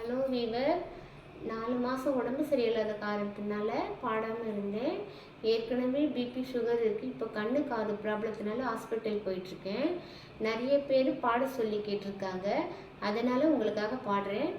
Hello viewer. 4 மாதம் உடம்பு சரியில்லாத காரணத்தினால பாடாமல் இருந்தேன். ஏற்கனவே பிபி சுகர் இருக்குது. இப்போ கண்ணு காது ப்ராப்ளத்தினால ஹாஸ்பிட்டல் போயிட்டுருக்கேன். நிறைய பேர் பாட சொல்லி கேட்டிருக்காங்க. அதனால் உங்களுக்காக பாடுறேன்.